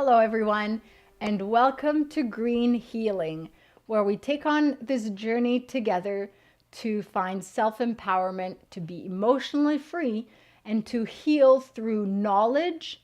Hello, everyone, and welcome to Green Healing, where we take on this journey together to find self-empowerment, to be emotionally free, and to heal through knowledge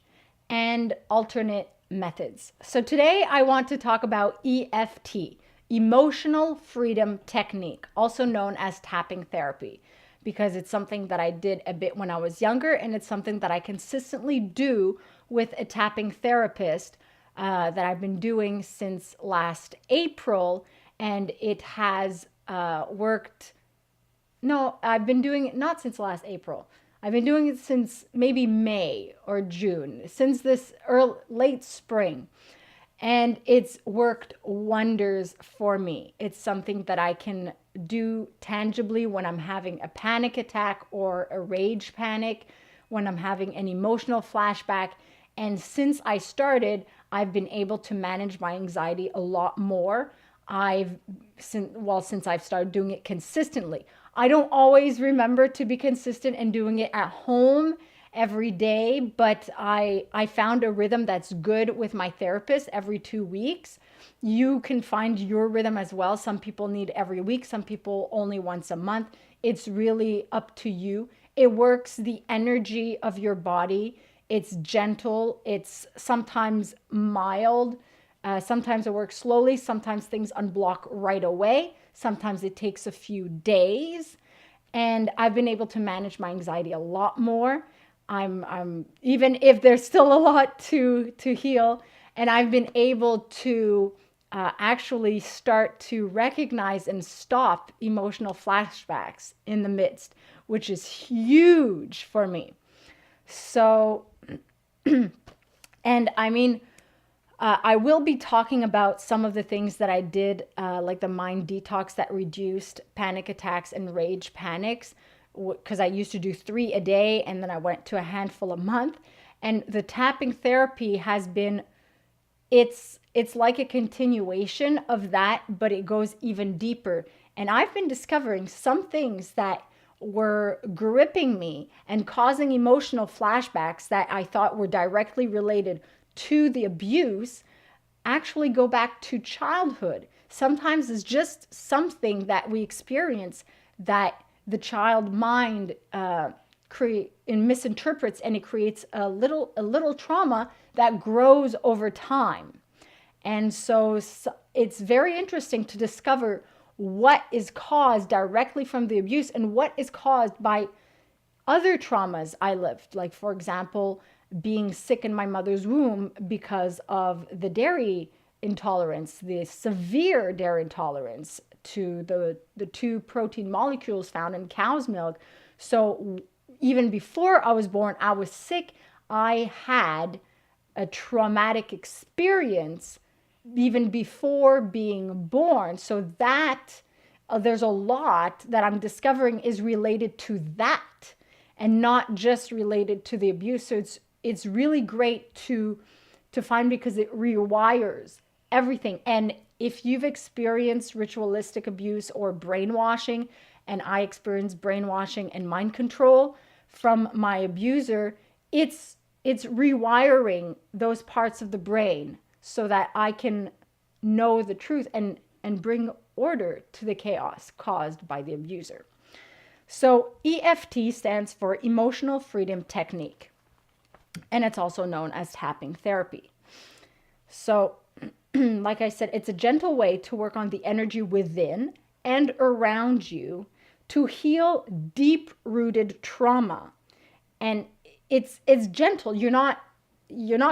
and alternate methods. So today I want to talk about EFT, Emotional Freedom Technique, also known as tapping therapy, because it's something that I did a bit when I was younger, and it's something that I consistently do with a tapping therapist that I've been doing since last April, and it has worked. No, I've been doing it not since last April. I've been doing it since maybe May or June, since this late spring. And it's worked wonders for me. It's something that I can do tangibly when I'm having a panic attack or a rage panic, when I'm having an emotional flashback. And since I started, I've been able to manage my anxiety a lot more. Since I've started doing it consistently. I don't always remember to be consistent and doing it at home every day, but I found a rhythm that's good with my therapist every 2 weeks. You can find your rhythm as well. Some people need every week, some people only once a month. It's really up to you. It works the energy of your body. It's gentle, it's sometimes mild. Sometimes it works slowly. Sometimes things unblock right away. Sometimes it takes a few days. And I've been able to manage my anxiety a lot more. I'm even if there's still a lot to heal, and I've been able to actually start to recognize and stop emotional flashbacks in the midst, which is huge for me. So, and I mean, I will be talking about some of the things that I did, like the mind detox that reduced panic attacks and rage panics, because I used to do 3 a day and then I went to a handful a month. And the tapping therapy has been, it's like a continuation of that, but it goes even deeper. And I've been discovering some things that were gripping me and causing emotional flashbacks that I thought were directly related to the abuse actually go back to childhood. Sometimes it's just something that we experience that the child mind misinterprets, and it creates a little trauma that grows over time. And so it's very interesting to discover what is caused directly from the abuse and what is caused by other traumas I lived. Like, for example, being sick in my mother's womb because of the dairy intolerance, the severe dairy intolerance to the 2 protein molecules found in cow's milk. So even before I was born, I was sick. I had a traumatic experience even before being born. So that there's a lot that I'm discovering is related to that and not just related to the abuse. So it's really great to find, because it rewires everything. And if you've experienced ritualistic abuse or brainwashing, and I experienced brainwashing and mind control from my abuser, it's rewiring those parts of the brain so that I can know the truth and bring order to the chaos caused by the abuser. So EFT stands for Emotional Freedom Technique, and it's also known as tapping therapy. So, like I said, it's a gentle way to work on the energy within and around you to heal deep-rooted trauma. And it's gentle. You're not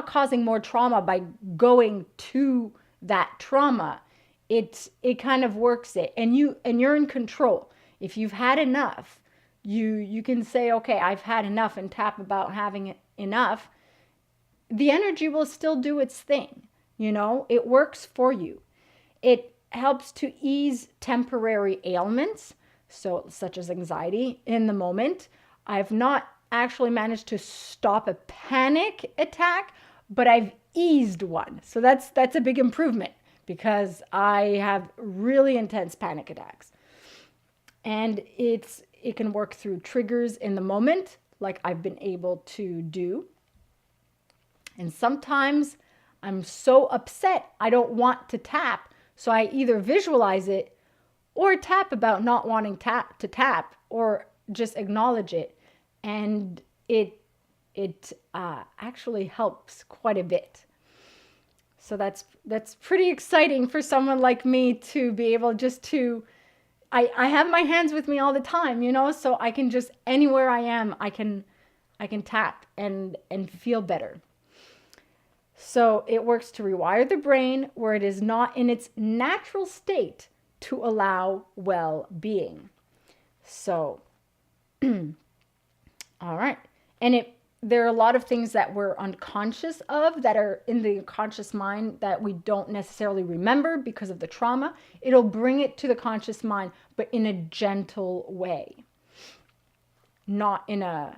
causing more trauma by going to that trauma. It kind of works it, and you're in control. If you've had enough, you can say, okay, I've had enough, and tap about having enough. The energy will still do its thing. It works for you. It helps to ease temporary ailments, so such as anxiety in the moment. I've not actually managed to stop a panic attack, but I've eased one. So that's a big improvement, because I have really intense panic attacks. And it can work through triggers in the moment, like I've been able to do. And sometimes I'm so upset, I don't want to tap. So I either visualize it or tap about not wanting to tap, or just acknowledge it. And it actually helps quite a bit. So that's pretty exciting for someone like me to be able just to, I have my hands with me all the time, you know, so I can just, anywhere I am, I can tap and feel better. So it works to rewire the brain where it is not in its natural state to allow well-being. So, all right. And there are a lot of things that we're unconscious of, that are in the conscious mind, that we don't necessarily remember because of the trauma. It'll bring it to the conscious mind, but in a gentle way. Not in a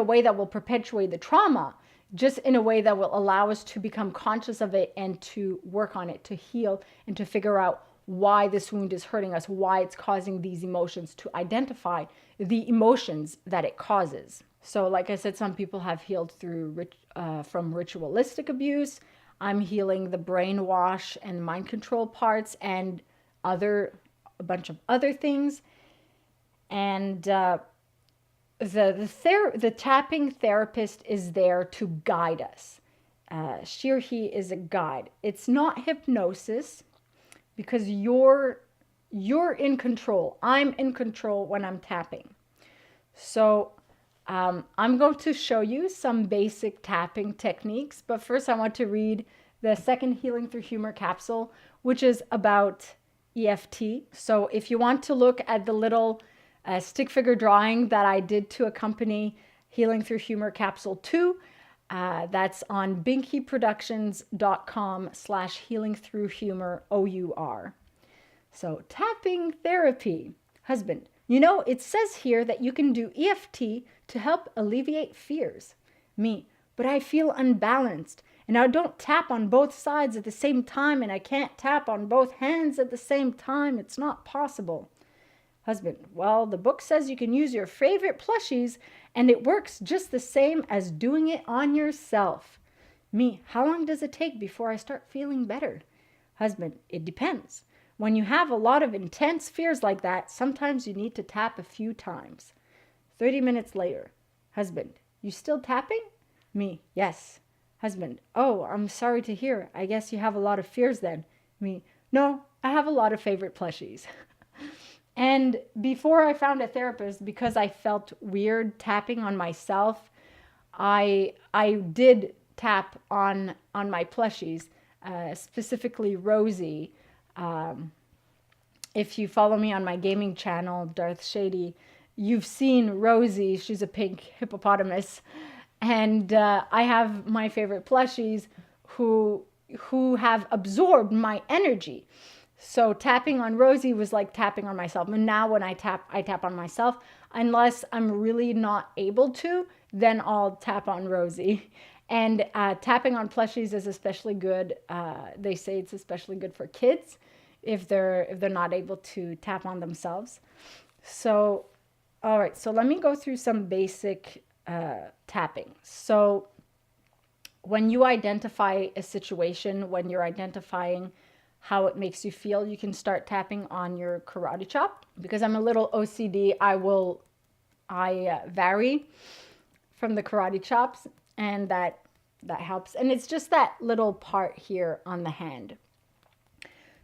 way that will perpetuate the trauma, just in a way that will allow us to become conscious of it and to work on it, to heal, and to figure out why this wound is hurting us, why it's causing these emotions, to identify the emotions that it causes. So like I said, some people have healed through from ritualistic abuse. I'm healing the brainwash and mind control parts, and a bunch of other things. And the tapping therapist is there to guide us. She or he is a guide. It's not hypnosis, because you're in control. I'm in control when I'm tapping. So I'm going to show you some basic tapping techniques, but first I want to read the second Healing Through Humor capsule, which is about EFT. So if you want to look at the little stick figure drawing that I did to accompany Healing Through Humor capsule 2, that's on binkyproductions.com/healingthroughhumor. So tapping therapy. Husband, you know, it says here that you can do EFT to help alleviate fears. Me, but I feel unbalanced, and I don't tap on both sides at the same time, and I can't tap on both hands at the same time. It's not possible. Husband, well, the book says you can use your favorite plushies, and it works just the same as doing it on yourself. Me, how long does it take before I start feeling better? Husband, it depends. When you have a lot of intense fears like that, sometimes you need to tap a few times. 30 minutes later. Husband, you still tapping? Me, yes. Husband, oh, I'm sorry to hear. I guess you have a lot of fears then. Me, no, I have a lot of favorite plushies. And before I found a therapist, because I felt weird tapping on myself, I did tap on my plushies, specifically Rosie. If you follow me on my gaming channel, Darth Shady, you've seen Rosie. She's a pink hippopotamus. And I have my favorite plushies who have absorbed my energy. So tapping on Rosie was like tapping on myself. And now when I tap on myself. Unless I'm really not able to, then I'll tap on Rosie. And tapping on plushies is especially good. They say it's especially good for kids if they're not able to tap on themselves. So, all right. So let me go through some basic tapping. So when you identify a situation, when you're identifying how it makes you feel, you can start tapping on your karate chop. Because I'm a little OCD, I vary from the karate chops, and that helps. And it's just that little part here on the hand.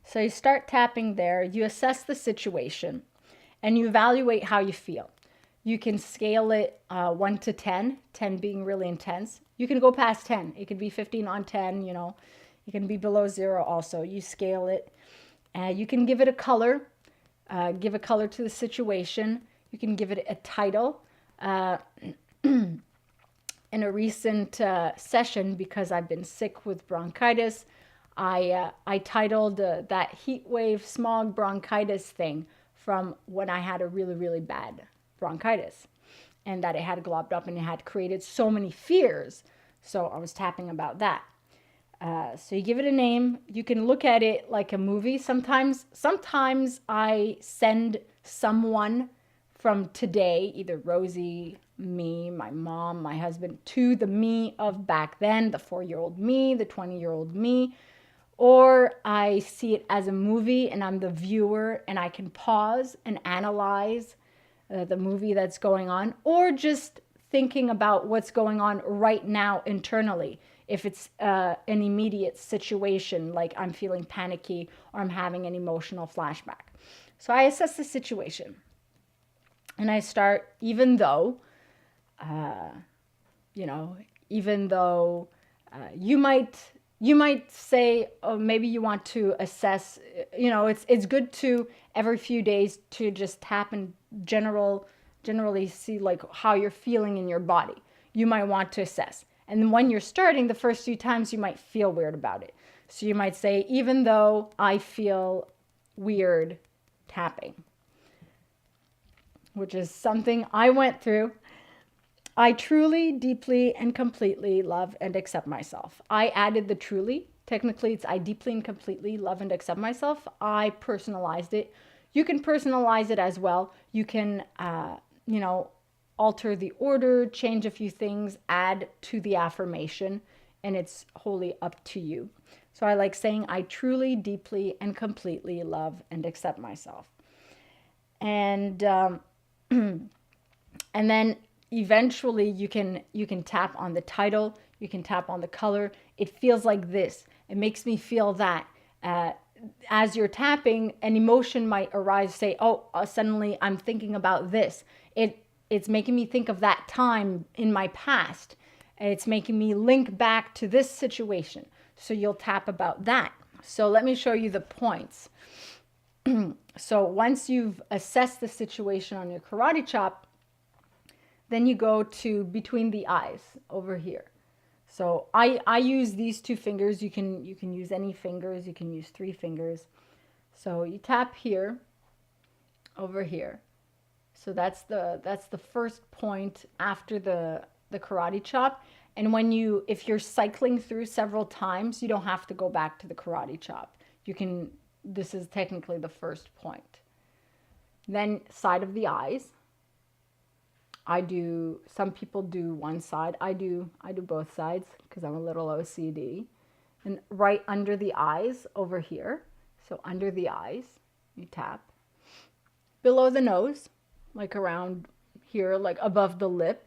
So you start tapping there, you assess the situation, and you evaluate how you feel. You can scale it 1 to 10, 10 being really intense. You can go past 10. It could be 15 on 10, you know. You can be below 0 also. You scale it. You can give it a color. Give a color to the situation. You can give it a title. In a recent session, because I've been sick with bronchitis, I titled that heat wave smog bronchitis thing from when I had a really, really bad bronchitis, and that it had globbed up and it had created so many fears. So I was tapping about that. So you give it a name. You can look at it like a movie. Sometimes I send someone from today, either Rosie, me, my mom, my husband, to the me of back then, the 4-year-old me, the 20-year-old me, or I see it as a movie and I'm the viewer and I can pause and analyze the movie that's going on, or just thinking about what's going on right now internally. If it's an immediate situation, like I'm feeling panicky or I'm having an emotional flashback. So I assess the situation. And I start, even though, even though you might say, oh, maybe you want to assess, it's good to every few days to just tap and generally see like how you're feeling in your body. You might want to assess. And when you're starting, the first few times you might feel weird about it. So you might say, even though I feel weird tapping, which is something I went through, I truly, deeply, and completely love and accept myself. I added the truly. Technically, it's I deeply and completely love and accept myself. I personalized it. You can personalize it as well. You can, alter the order, change a few things, add to the affirmation, and it's wholly up to you. So I like saying, I truly, deeply, and completely love and accept myself. And and then eventually you can tap on the title, you can tap on the color. It feels like this. It makes me feel that. As you're tapping, an emotion might arise. Say, oh, suddenly I'm thinking about this. It's making me think of that time in my past. It's making me link back to this situation. So you'll tap about that. So let me show you the points. So once you've assessed the situation on your karate chop, then you go to between the eyes over here. So I use these 2 fingers. You can use any fingers. You can use 3 fingers. So you tap here, over here. So that's the first point after the karate chop. And if you're cycling through several times, you don't have to go back to the karate chop. This is technically the first point. Then side of the eyes. Some people do one side. I do both sides because I'm a little OCD. And right under the eyes over here. So under the eyes, you tap. Below the nose, like around here, like above the lip.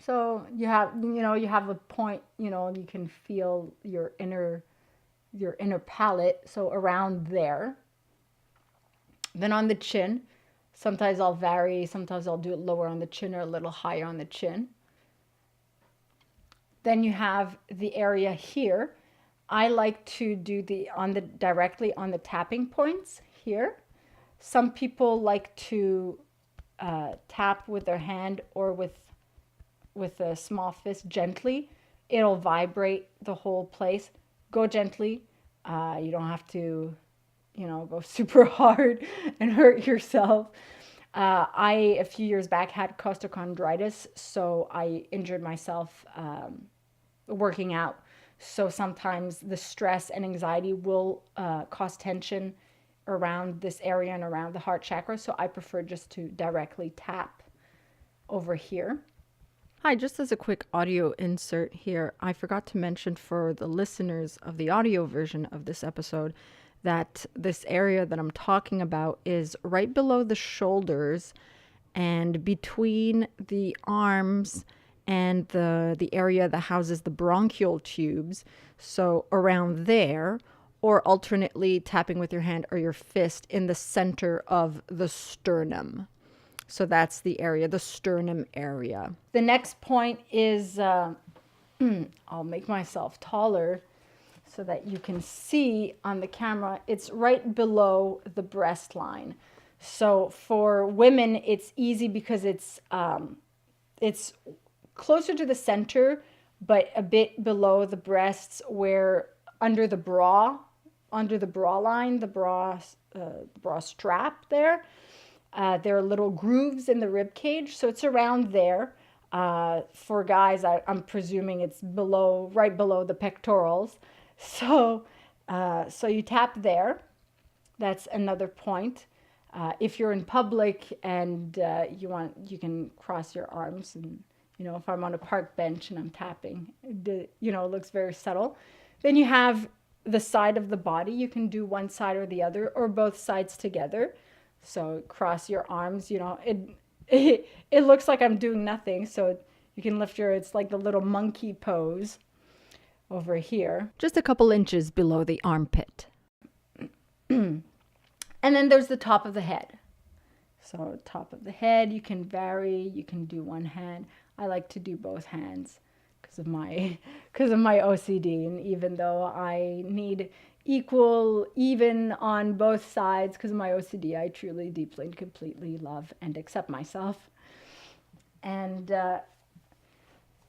So you have a point, you can feel your inner palate. So around there. Then on the chin. Sometimes I'll vary. Sometimes I'll do it lower on the chin or a little higher on the chin. Then you have the area here. I like to do directly on the tapping points here. Some people like to tap with their hand or with a small fist gently. It'll vibrate the whole place. Go gently. You don't have to go super hard and hurt yourself. A few years back, had costochondritis, so I injured myself working out. So sometimes the stress and anxiety will cause tension around this area and around the heart chakra. So I prefer just to directly tap over here. Hi, just as a quick audio insert here, I forgot to mention for the listeners of the audio version of this episode that this area that I'm talking about is right below the shoulders and between the arms and the area that houses the bronchial tubes. So around there, or alternately tapping with your hand or your fist in the center of the sternum. So that's the area, the sternum area. The next point is, I'll make myself taller so that you can see on the camera, it's right below the breast line. So for women, it's easy because it's closer to the center, but a bit below the breasts, where under the bra line, the bra strap there are little grooves in the rib cage. So it's around there. For guys, I'm presuming it's right below the pectorals. So you tap there. That's another point. If you're in public and you can cross your arms, and if I'm on a park bench and I'm tapping, it looks very subtle. Then you have the side of the body. You can do one side or the other, or both sides together. So cross your arms. It looks like I'm doing nothing. So you can lift it's like the little monkey pose over here, just a couple inches below the armpit. And then there's the top of the head. So top of the head, you can vary. You can do one hand. I like to do both hands because of my OCD. And even though I need even on both sides because of my OCD, I truly, deeply, and completely love and accept myself. And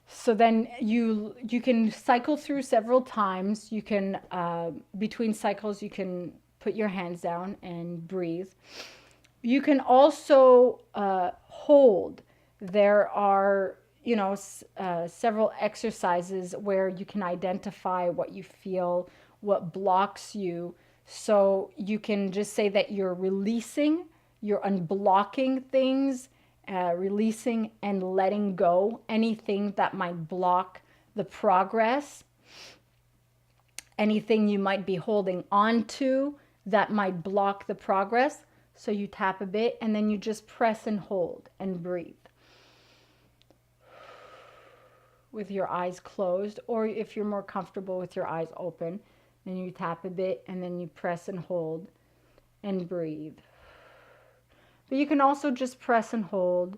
so then you can cycle through several times. You can, between cycles, you can put your hands down and breathe. You can also hold. There are, several exercises where you can identify what you feel, what blocks you. So you can just say that you're releasing, you're unblocking things, releasing and letting go anything that might block the progress, anything you might be holding on to that might block the progress. So you tap a bit and then you just press and hold and breathe with your eyes closed, or if you're more comfortable with your eyes open, then you tap a bit and then you press and hold and breathe. But you can also just press and hold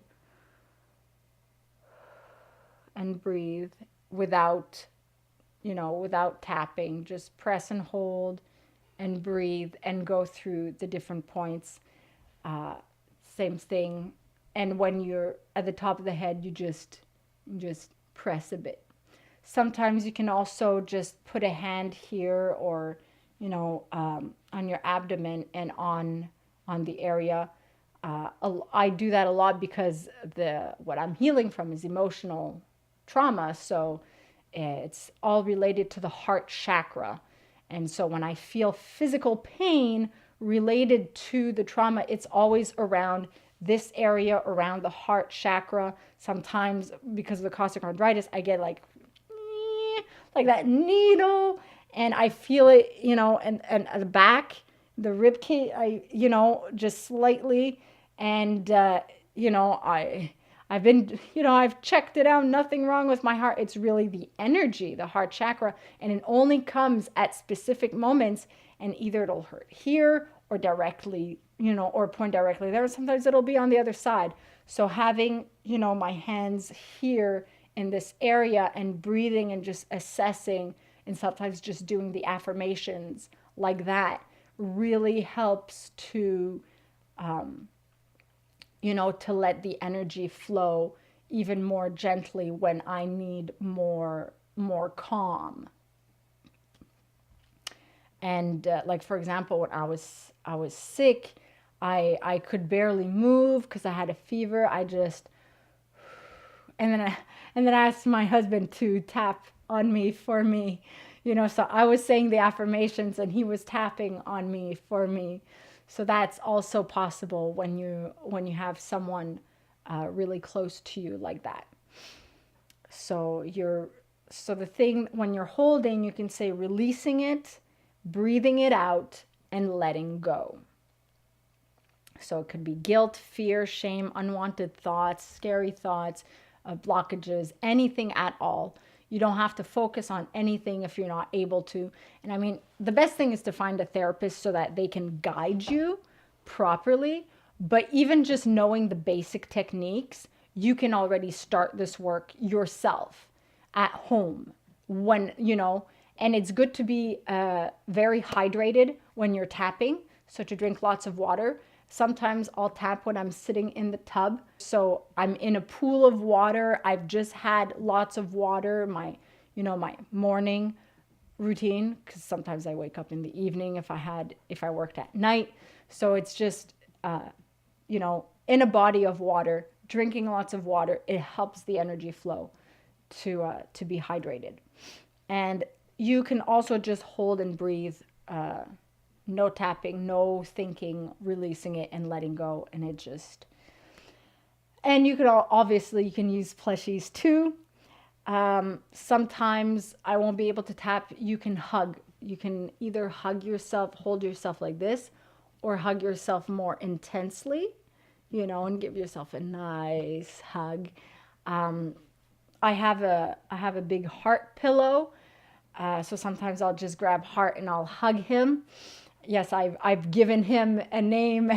and breathe without tapping. Just press and hold and breathe and go through the different points. Same thing. And when you're at the top of the head, you just press a bit. Sometimes you can also just put a hand here or, on your abdomen and on the area. I do that a lot because what I'm healing from is emotional trauma. So it's all related to the heart chakra. And so when I feel physical pain related to the trauma, it's always around this area, around the heart chakra. Sometimes because of the costic arthritis, I get like that needle, and I feel it, and at the back, the rib cage, just slightly. And, I've been, I've checked it out, nothing wrong with my heart. It's really the energy, the heart chakra, and it only comes at specific moments, and either it'll hurt here or directly, or point directly there. Sometimes it'll be on the other side. So having, my hands here in this area and breathing and just assessing, and sometimes just doing the affirmations like that really helps to, to let the energy flow even more gently when I need more calm. And like, for example, when I was sick, I could barely move because I had a fever. And then I asked my husband to tap on me for me, so I was saying the affirmations and he was tapping on me for me. So that's also possible when you have someone really close to you like that. So the thing when you're holding, you can say releasing it, breathing it out, and letting go. So it could be guilt, fear, shame, unwanted thoughts, scary thoughts, blockages, anything at all. You don't have to focus on anything if you're not able to. And I mean, the best thing is to find a therapist so that they can guide you properly. But even just knowing the basic techniques, you can already start this work yourself at home and it's good to be very hydrated when you're tapping. So to drink lots of water. Sometimes I'll tap when I'm sitting in the tub. So I'm in a pool of water. I've just had lots of water, my morning routine, because sometimes I wake up in the evening if I worked at night. So it's just, in a body of water, drinking lots of water, it helps the energy flow to be hydrated. And you can also just hold and breathe no tapping, no thinking, releasing it and letting go. And it just, and you can obviously, you can use plushies too. Sometimes I won't be able to tap. You can hug. You can either hug yourself, hold yourself like this, or hug yourself more intensely, you know, and give yourself a nice hug. I have a big heart pillow, so sometimes I'll just grab Heart and I'll hug him. Yes, I've given him a name.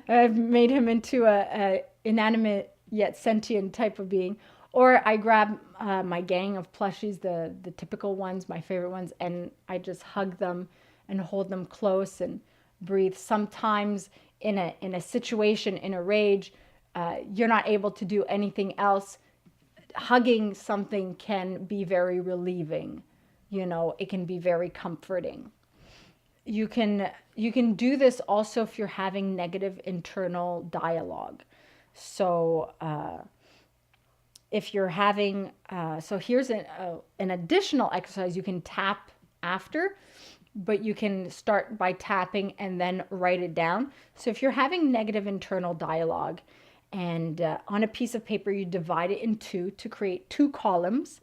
I've made him into a inanimate yet sentient type of being. Or I grab my gang of plushies, the typical ones, my favorite ones, and I just hug them and hold them close and breathe. Sometimes in a situation, in a rage, you're not able to do anything else. Hugging something can be very relieving. You know, it can be very comforting. You can do this also if you're having negative internal dialogue. So if you're having, so here's an additional exercise. You can tap after, but you can start by tapping and then write it down. So if you're having negative internal dialogue, and on a piece of paper, you divide it in two to create two columns.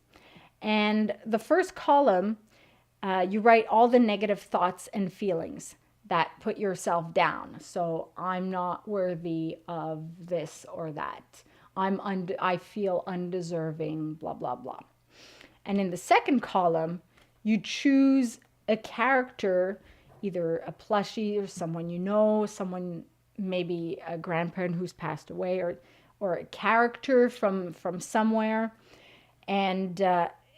And the first column, you write all the negative thoughts and feelings that put yourself down. So I'm not worthy of this or that. I feel undeserving, blah, blah, blah. And in the second column, you choose a character, either a plushie or someone you know, someone, maybe a grandparent who's passed away, or a character from somewhere, and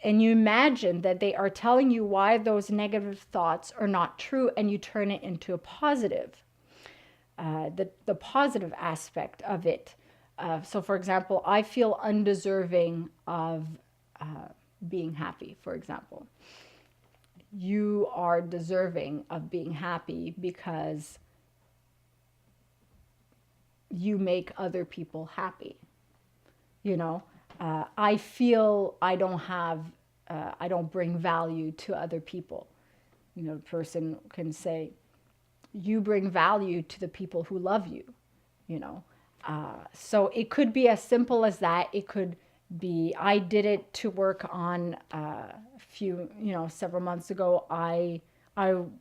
you imagine that they are telling you why those negative thoughts are not true, and you turn it into a positive, the positive aspect of it. So for example, I feel undeserving of being happy, for example. You are deserving of being happy because you make other people happy. You know, I feel I don't bring value to other people. You know, the person can say, you bring value to the people who love you, you know. So it could be as simple as that. It could be, I did it to work on several months ago. I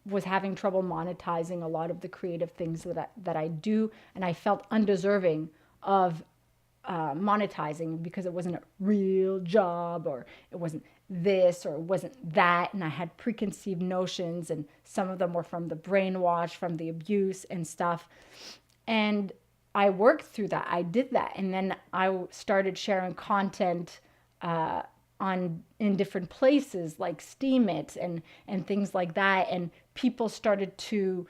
was having trouble monetizing a lot of the creative things that I do, and I felt undeserving of monetizing because it wasn't a real job, or it wasn't this, or it wasn't that, and I had preconceived notions, and some of them were from the brainwash, from the abuse and stuff. And I worked through that. I did that, and then I started sharing content in different places like Steam It and things like that, and people started to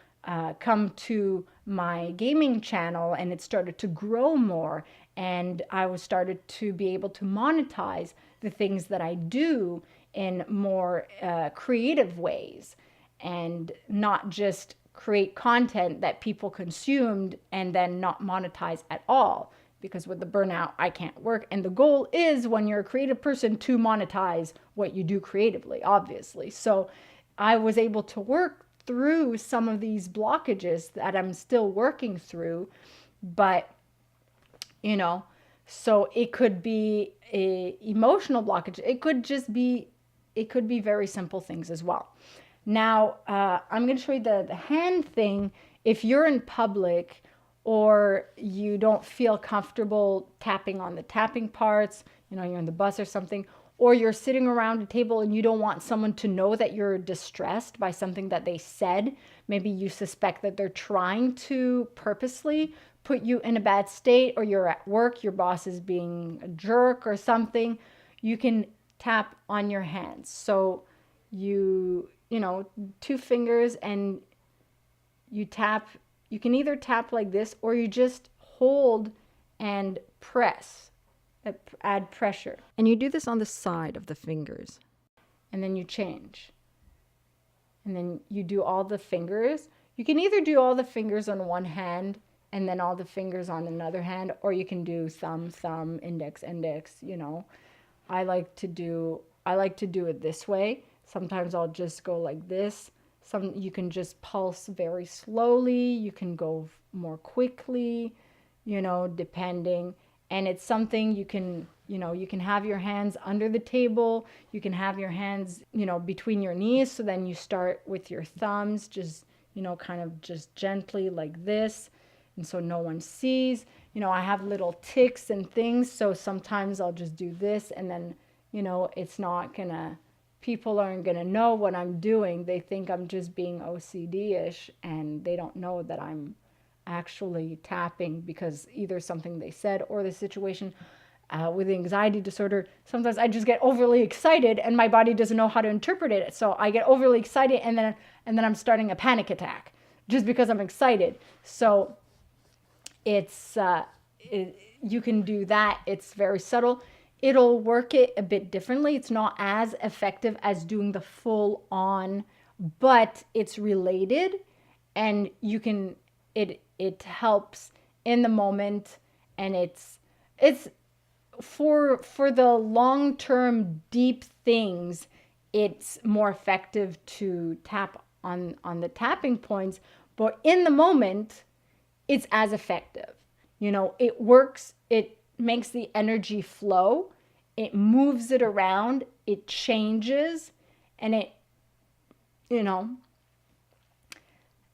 come to my gaming channel, and it started to grow more, and I was started to be able to monetize the things that I do in more creative ways, and not just create content that people consumed and then not monetize at all. Because with the burnout, I can't work. And the goal is, when you're a creative person, to monetize what you do creatively, obviously. So I was able to work through some of these blockages that I'm still working through. But, you know, so it could be a emotional blockage. It could be very simple things as well. Now, I'm going to show you the hand thing. If you're in public, or you don't feel comfortable tapping on the tapping parts, you know, you're in the bus or something, or you're sitting around a table and you don't want someone to know that you're distressed by something that they said. Maybe you suspect that they're trying to purposely put you in a bad state, or you're at work, your boss is being a jerk or something. You can tap on your hands. So you know, two fingers, and you tap. You can either tap like this, or you just hold and press, add pressure. And you do this on the side of the fingers. And then you change. And then you do all the fingers. You can either do all the fingers on one hand and then all the fingers on another hand, or you can do thumb, thumb, index, index, you know. I like to do it this way. Sometimes I'll just go like this. Some you can just pulse very slowly, you can go more quickly, depending. And it's something you can, you can have your hands under the table, you can have your hands, between your knees. So then you start with your thumbs, just, kind of just gently like this. And so no one sees. I have little ticks and things. So sometimes I'll just do this and then, it's not gonna, people aren't gonna know what I'm doing. They think I'm just being OCD-ish and they don't know that I'm actually tapping because either something they said or the situation. With anxiety disorder, sometimes I just get overly excited and my body doesn't know how to interpret it. So I get overly excited and then I'm starting a panic attack just because I'm excited. So it's you can do that. It's very subtle. It'll work it a bit differently. It's not as effective as doing the full on, but it's related, and you can it helps in the moment, and it's for the long-term deep things. It's more effective to tap on the tapping points, but in the moment it's as effective. It works, it makes the energy flow, it moves it around, it changes, and it,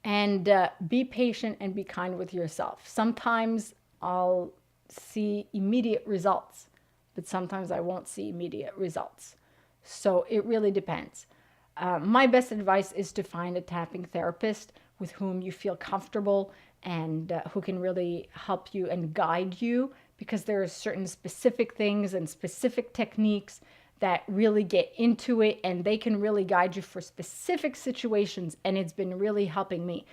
and be patient and be kind with yourself. Sometimes I'll see immediate results, but sometimes I won't see immediate results. So it really depends. My best advice is to find a tapping therapist with whom you feel comfortable and who can really help you and guide you, because there are certain specific things and specific techniques that really get into it, and they can really guide you for specific situations. And it's been really helping me.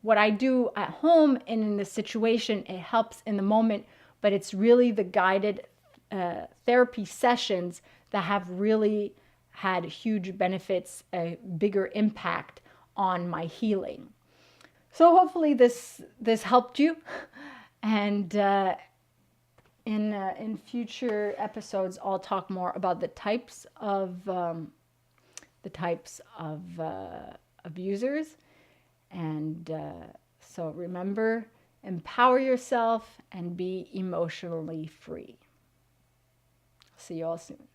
What I do at home and in the situation, it helps in the moment, but it's really the guided therapy sessions that have really had huge benefits, a bigger impact on my healing. So hopefully this helped you, and in future episodes I'll talk more about the types of abusers, and so remember, empower yourself and be emotionally free. See you all soon.